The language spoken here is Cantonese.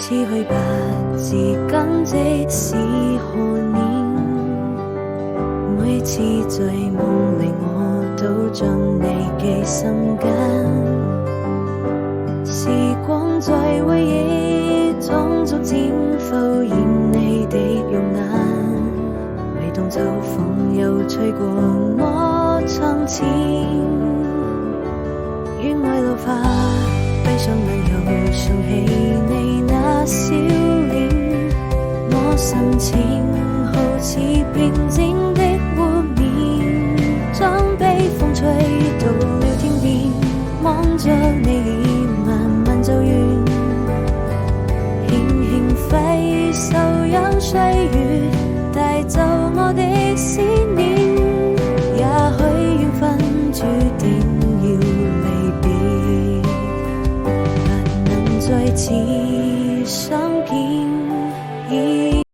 似去吧，自今即使何年，每次在夢裏我都將你記心間，時光在回憶中逐漸浮現你的容顏，每當秋風又吹過我窗前，願愛老化，閉上眼又想起你那笑臉，我心情好似平靜的湖面，將悲風吹到了天邊，望着你臉慢慢走遠，輕輕揮手讓歲月帶走我的思念，也許緣分注定要離別，不能再次相見。